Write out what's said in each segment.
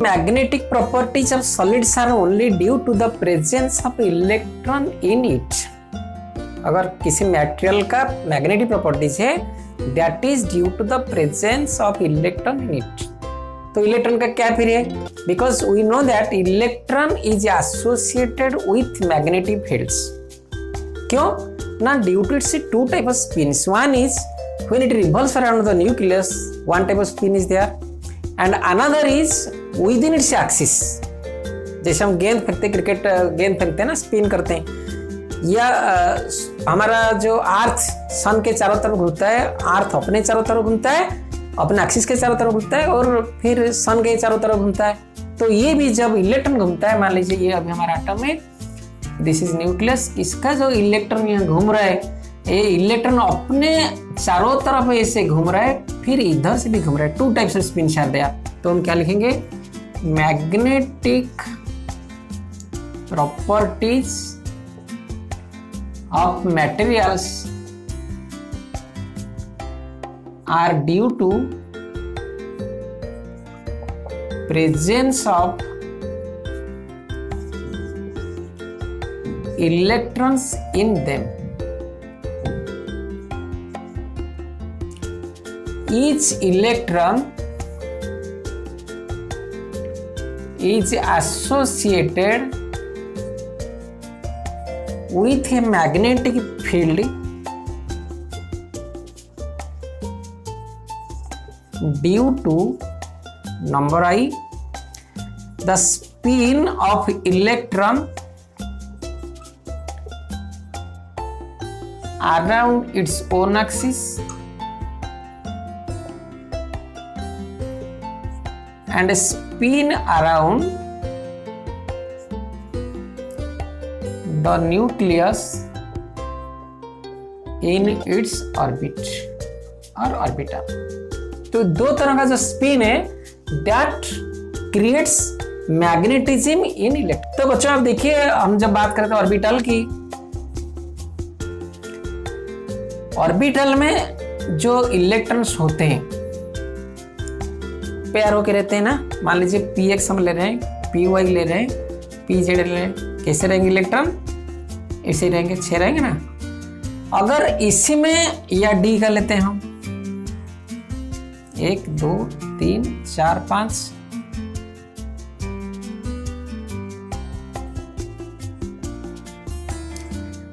Magnetic properties of solids are only due to the presence of electron in it. अगर किसी material का magnetic properties है that is due to the presence of electron in it. तो electron का क्या फिर है, because we know that electron is associated with magnetic fields. क्यों ना, due to its two type of spins. One is when it revolves around the nucleus, one type of spin is there, and another is within its axis. जैसे हम गेंद फेंकते, cricket गेंद फेंकते हैं ना, स्पिन करते हैं, या हमारा जो अर्थ सन के चारों तरफ घूमता है, अर्थ अपने चारों तरफ घूमता है, अपने एक्सिस के चारों तरफ घूमता है और फिर सन के चारों तरफ घूमता है। तो ये भी जब इलेक्ट्रॉन घूमता है, मान लीजिए ये अभी हमारा एटम है, दिस इज न्यूक्लियस, इसका जो इलेक्ट्रॉन यहाँ घूम रहा है, ये इलेक्ट्रॉन अपने चारों तरफ ऐसे घूम रहा है, फिर इधर से भी घूम रहा है। टू टाइप्स ऑफ स्पिन शायद दिया, तो हम क्या लिखेंगे, magnetic properties of materials are due to presence of electrons in them. Each electron is associated with a magnetic field due to number I, the spin of electron around its own axis and spin around the nucleus in its orbit or orbital। तो दो तरह का जो spin है that creates magnetism in electron. तो बच्चों आप देखिए, हम जब बात करते हैं ऑर्बिटल की, ऑर्बिटल में जो इलेक्ट्रॉन्स होते हैं पेयर होके रहते हैं ना। मान लीजिए पी एक्स हम ले रहे हैं, पी वाई ले रहे हैं, पी जेड ले रहे हैं, कैसे रहेंगे इलेक्ट्रॉन, ऐसे रहेंगे, 6 रहेंगे ना। अगर इसी में या डी का लेते हैं हम, 1 2 3 4 5,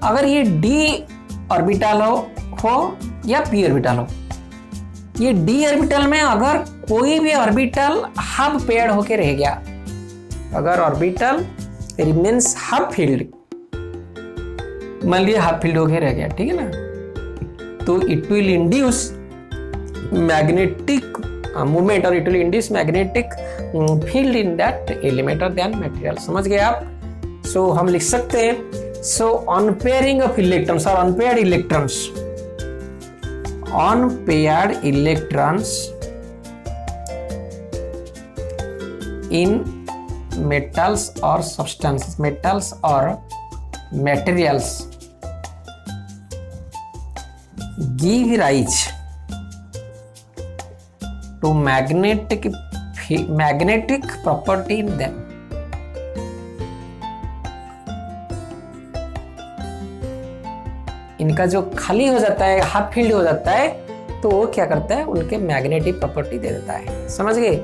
अगर ये डी ऑर्बिटल हो या पी ऑर्बिटल हो, ये डी ऑर्बिटल में अगर कोई भी ऑर्बिटल हाफ पेयर्ड होके रह गया, अगर ऑर्बिटल रिमेन्स हाफ फील्ड, मान लिया हाफ फील्ड होके रह गया, ठीक है ना, तो it will induce magnetic movement और it will induce magnetic field in that element और देन मटेरियल। समझ गए आप? सो हम लिख सकते हैं, सो अनपेयरिंग ऑफ इलेक्ट्रॉन्स और unpaired electrons, unpaired electrons in metals or substances, metals or materials give rise to magnetic property in them। इनका जो खाली हो जाता है, हाफ फील्ड हो जाता है, तो वो क्या करता है, उनके मैग्नेटिक प्रॉपर्टी दे देता है। समझ गए?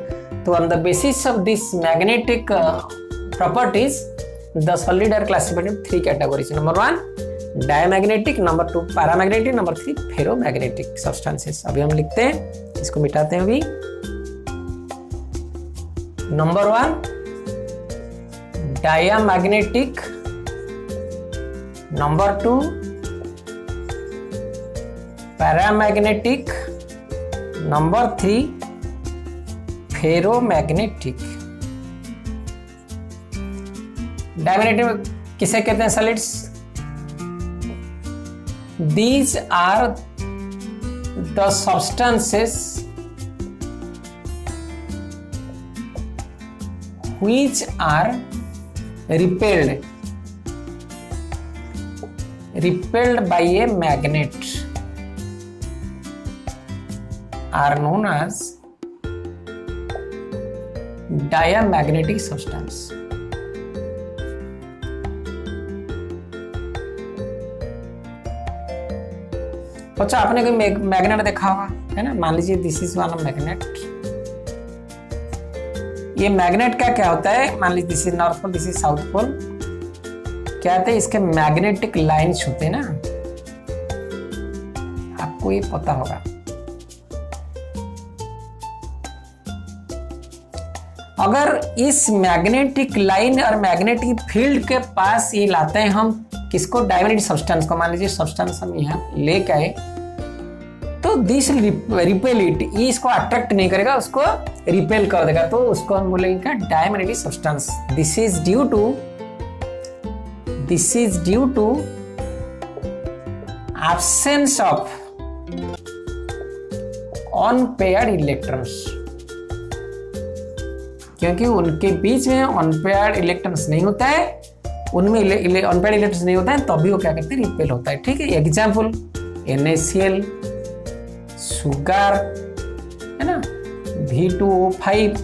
तो on the basis of this magnetic properties the solid are classified in 3 categories. Number 1 diamagnetic, number 2 paramagnetic, number 3 ferromagnetic substances. अभी हम लिखते हैं, इसको मिटाते हैं अभी। Number 1 diamagnetic, number 2 paramagnetic, number 3 ferromagnetic. Diamagnetic किसे कहते हैं solids? These are the substances which are repelled by a magnet are known as diamagnetic substance. बच्चा आपने कोई मैग्नेट देखा होगा, है ना? मान लीजिए दिस इज वन मैग्नेट। ये मैग्नेट का क्या होता है, मान लीजिए this is north pole, this is south pole. क्या होते हैं इसके मैग्नेटिक लाइन्स होते हैं ना, आपको ये पता होगा। अगर इस मैग्नेटिक लाइन और मैग्नेटिक फील्ड के पास ये लाते हैं हम किसको, डायमैग्नेटिक सब्सटेंस को। मान लीजिए सब्सटेंस हम यहाँ लेके आए तो दिस रिपेल इट, ये इसको अट्रैक्ट नहीं करेगा, उसको रिपेल कर देगा, तो उसको हम बोलेंगे क्या, diamagnetic substance. This is due to absence of unpaired electrons, क्योंकि उनके बीच में अनपेयर्ड इलेक्ट्रॉन्स नहीं होता है, उनमें अनपेयर्ड इलेक्ट्रॉन्स नहीं होता है, तभी वो क्या करते हैं, रिपेल होता है। ठीक है, एग्जाम्पल NaCl, सुगर, है ना, V2O5,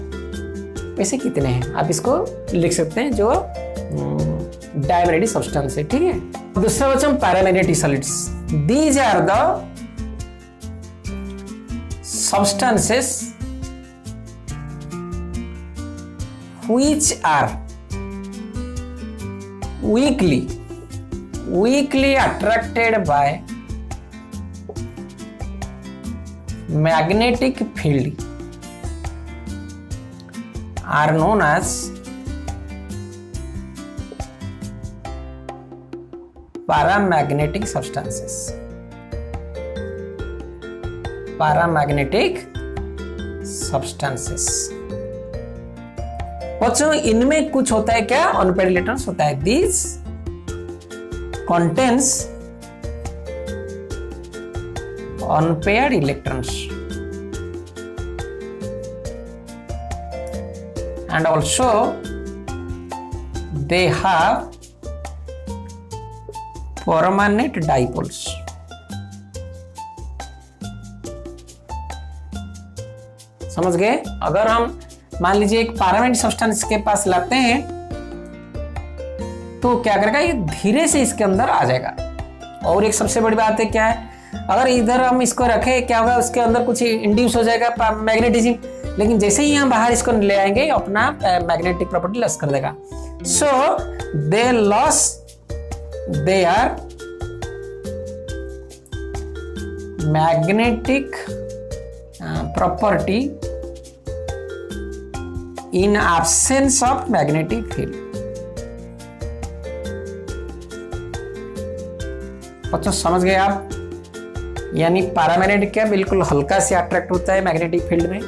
ऐसे कितने हैं आप इसको लिख सकते हैं जो डायमैग्नेटिक सब्सटेंस है। ठीक है, दूसरा बच्चा paramagnetic solids. These are the substances which are weakly attracted by magnetic field are known as paramagnetic substances. Paramagnetic substances बच्चों, इनमें कुछ होता है क्या, अनपेयर्ड इलेक्ट्रॉन्स होता है। This contains unpaired electrons and also they have permanent dipoles. समझ गए? अगर हम मान लीजिए एक पैरामैग्नेटिक सब्सटेंस के पास लाते हैं तो क्या करेगा, ये धीरे से इसके अंदर आ जाएगा। और एक सबसे बड़ी बात है क्या है, अगर इधर हम इसको रखें क्या होगा, उसके अंदर कुछ इंड्यूस हो जाएगा मैग्नेटिज्म, लेकिन जैसे ही हम बाहर इसको ले आएंगे अपना मैग्नेटिक प्रॉपर्टी लॉस कर देगा। So they loss their magnetic property in absence of magnetic field। बच्चों समझ गए आप, यानी पैरामैग्नेटिक क्या, बिल्कुल हल्का से अट्रैक्ट होता है मैग्नेटिक फील्ड में,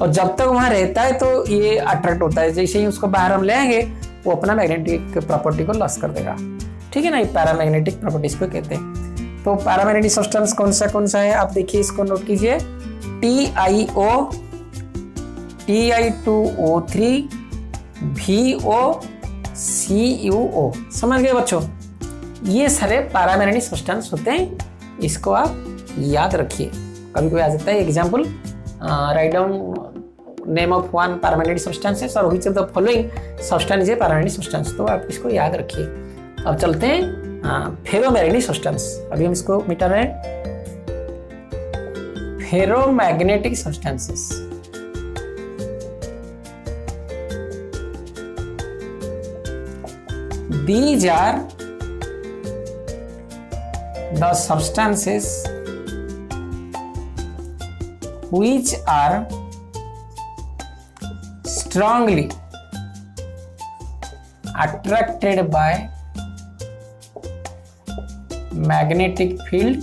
और जब तक वहां रहता है तो ये अट्रैक्ट होता है, जैसे ही उसको बाहर हम ले आएंगे वो अपना मैग्नेटिक प्रॉपर्टी को लॉस कर देगा। ठीक है ना, ये पैरामैग्नेटिक प्रॉपर्टीज को कहते हैं। तो पैरामैग्नेटिक सब्सटेंस कौन सा है, आप देखिए, इसको नोट कीजिए, TiO, Ti2O3, VOCuO। समझ गए बच्चों, ये सारे पैरामैग्नेटिक सब्सटेंस होते हैं, इसको आप याद रखिए। कभी कोई आ जाता है example, write down name of one paramagnetic substances और which of the following substance is paramagnetic substance, तो आप इसको याद रखिए। अब चलते हैं फेरोमैग्नेटिक सब्सटेंस, अभी हम इसको मिटा रहे हैं। Ferromagnetic substances, these are the substances which are strongly attracted by magnetic field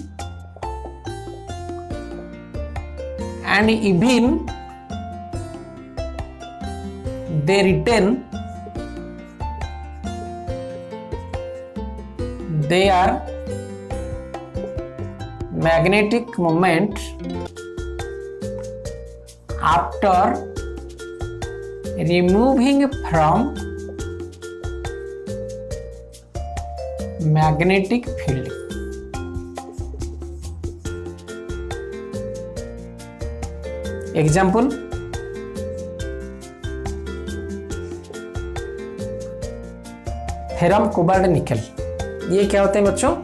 and even they retain their magnetic moment after removing from magnetic field। Example, ferrum cobalt nickel, ये क्या होते हैं बच्चों?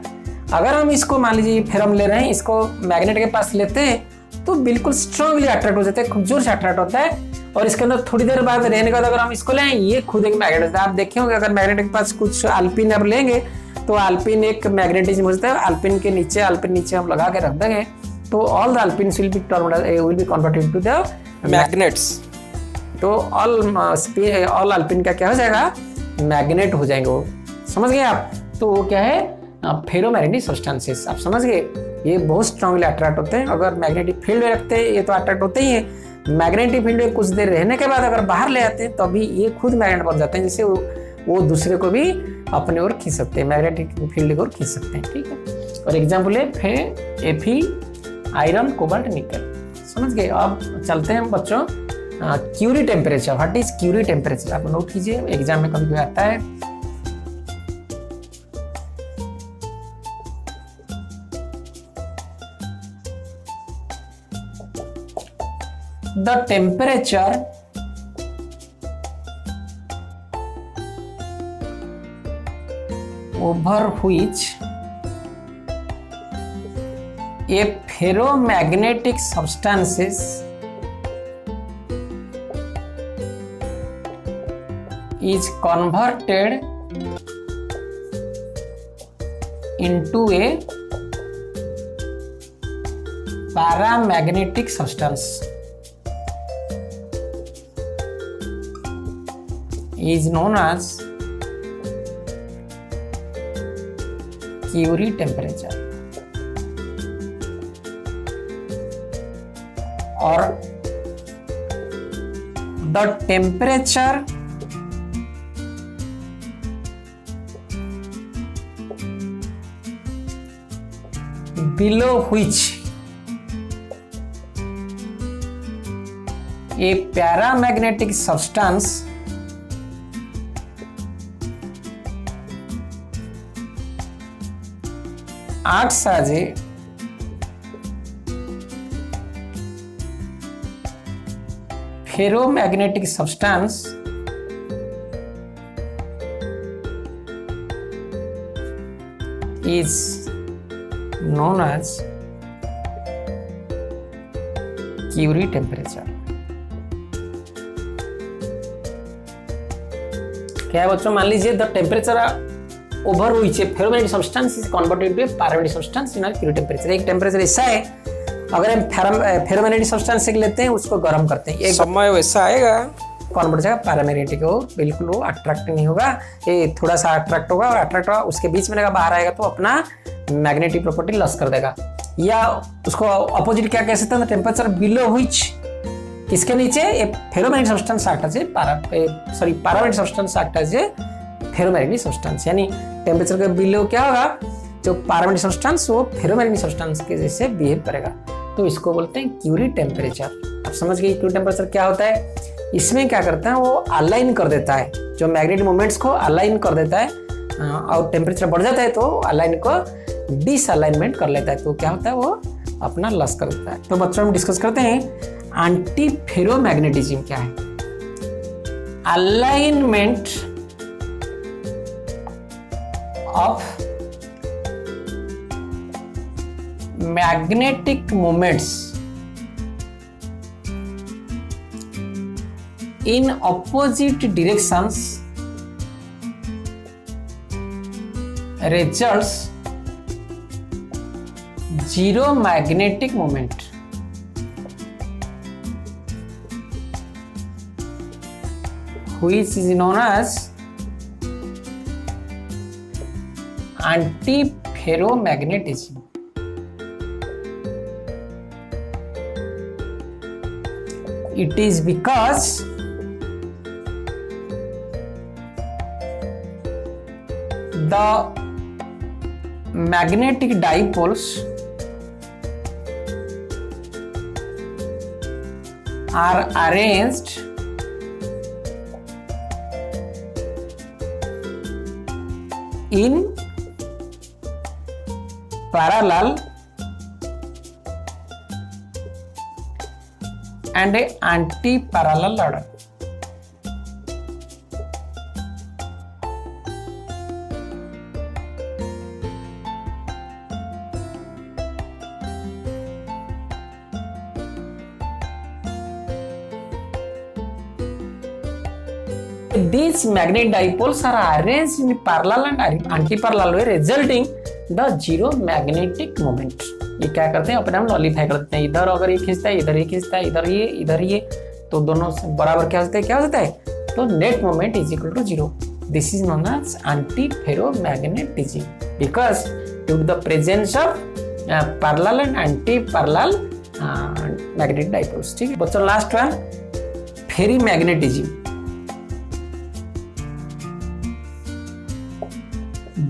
अगर हम इसको मान लीजिए फेरम ले रहे हैं, इसको मैग्नेट के पास लेते हैं तो बिल्कुल स्ट्रांगली अट्रैक्ट हो जाते हैं, खूब जोर से अट्रैक्ट होता है। और इसके अंदर थोड़ी देर बाद रहने के बाद अगर हम इसको लें, ये खुद एक मैग्नेट होता है। आप देखे होंगे अगर मैग्नेट के पास कुछ अल्पिन अब लेंगे तो अल्पिन एक मैग्नेटिज्म हो जाता है, अल्पिन नीचे हम लगा के रख देंगे तो ऑल द अल्पिन्स will be converted to the magnets. तो ऑल अल्पिन का क्या हो जाएगा? मैग्नेट हो जाएंगे वो, समझ गए आप? तो वो क्या है? Ferromagnetic substances. आप समझ गए? ये बहुत स्ट्रांगली अट्रैक्ट होते हैं। अगर मैग्नेटिक फील्ड में रखते हैं ये तो अट्रैक्ट होते ही है, मैग्नेटिक फील्ड में कुछ देर रहने के बाद अगर बाहर ले आते हैं तो अभी ये खुद मैग्नेट बन जाते हैं, जिससे वो दूसरे को भी अपने ओर खींच सकते हैं, मैग्नेटिक फील्ड की ओर खींच सकते हैं। ठीक है, और एग्जाम्पल है Fe, आयरन, कोबाल्ट, निकल। समझ गए? अब चलते हैं बच्चों Curie temperature. What is Curie temperature? आप नोट कीजिए, एग्जाम में कभी आता है। The temperature over which a ferromagnetic substances is converted into a paramagnetic substance is known as Curie temperature, or the temperature below which a paramagnetic substance acts as a ferromagnetic substance is known as Curie temperature। क्या है बच्चों? मान लीजिए the temperature over which a ferromagnetic substance is converted to a paramagnetic substance in Curie temperature. एक temperature ऐसा है, अगर हम फेरोमैग्नेटिक सब्सटेंस से लेते हैं, उसको गर्म करते हैं, एक समय वैसा आएगा कन्वर्ट हो जाएगा पैरामैग्नेटिक, हो बिल्कुल वो अट्रैक्ट नहीं होगा, ये थोड़ा सा अट्रैक्ट होगा और अट्रैक्ट होगा, उसके बीच में बाहर आएगा तो अपना मैग्नेटिक प्रॉपर्टी लॉस कर देगा। या उसको अपोजिट क्या कह सकते हैं? टेम्परेचर बिलो व्हिच, किसके नीचे? A ferromagnetic substance act as a paramagnetic substance act as a ferromagnetic substance. यानी टेम्परेचर के बिलो क्या होगा? जो पैरामैग्नेटिक सब्सटेंस वो फेरोमैग्नेटिक सब्सटेंस के जैसे बिहेव करेगा, तो इसको बोलते हैं क्यूरी टेम्परेचर। आप समझ गए क्यूरी टेम्परेचर क्या होता है? इसमें क्या करता है? वो अलाइन कर देता है, जो मैग्नेटिक मोमेंट्स को अलाइन कर देता है, और टेम्परेचर बढ़ जाता है तो अलाइन को डिसअलाइनमेंट कर लेता है, तो क्या होता है? वो अपना लॉस कर देता है। तो बच्चों हम डिस्कस करते हैं एंटी फेरोमैग्नेटिज्म क्या है। Alignment of magnetic moments in opposite directions results zero magnetic moment, which is known as anti-ferromagnetism। It is because the magnetic dipoles are arranged in parallel and a anti-parallel order। These magnetic dipoles are arranged in parallel and anti-parallel way, resulting the zero magnetic moment. ये क्या करते हैं, अपने आप नॉलिफाई कर देते हैं। इधर अगर ये खींचता है, इधर ये खींचता है, इधर ये, तो दोनों बराबर क्या हो जाता है, तो net moment is equal to zero. This is known as anti-ferromagnetism because due to the presence of parallel and anti-parallel magnetic dipoles। ठीक है बच्चों, last one ferrimagnetism.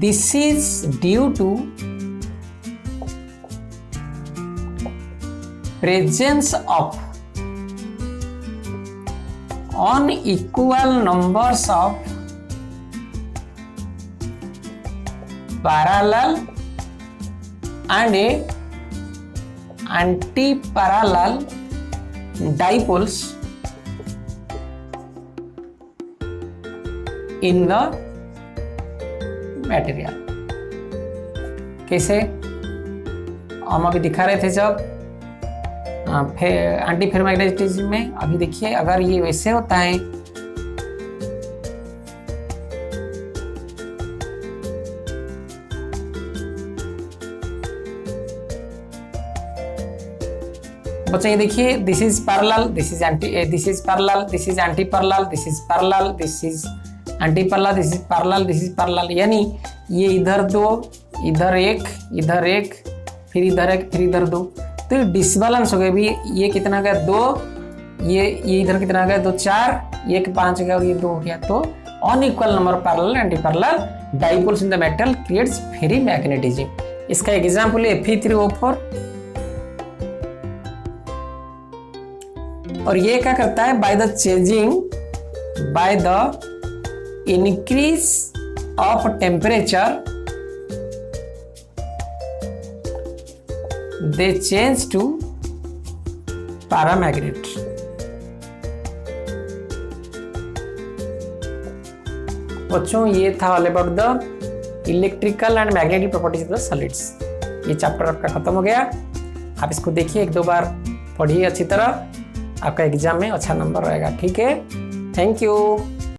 This is due to presence of unequal numbers of parallel and anti-parallel dipoles in the material. कैसे हम अभी दिखा रहे थे जब एंटी फेरोमैग्नेटिज्म में। अभी देखिए अगर ये वैसे होता है, बच्चों ये देखिए, this is parallel, this is anti, this is parallel, this is anti parallel, this is parallel, this is anti parallel, this is parallel, this is parallel. यानी ये इधर दो, इधर एक, फिर इधर एक, फिर इधर दो, तो ये डिसबैलेंस हो गया। भी ये कितना गया, दो, ये इधर कितना गया, दो, चार, ये 5 गया और ये 2 हो गया। तो unequal number parallel anti parallel dipoles in the metal creates ferrimagnetism. इसका एग्जांपल है Fe3O4। और ये क्या करता है, by the changing, by the increase of temperature they change to paramagnet। बच्चों ये था all about the electrical and magnetic properties of the solids. ये चैप्टर आपका खत्म हो गया। आप इसको देखिए, 1-2 बार पढ़िए अच्छी तरह, आपका एग्जाम में अच्छा नंबर रहेगा। ठीक है, थैंक यू।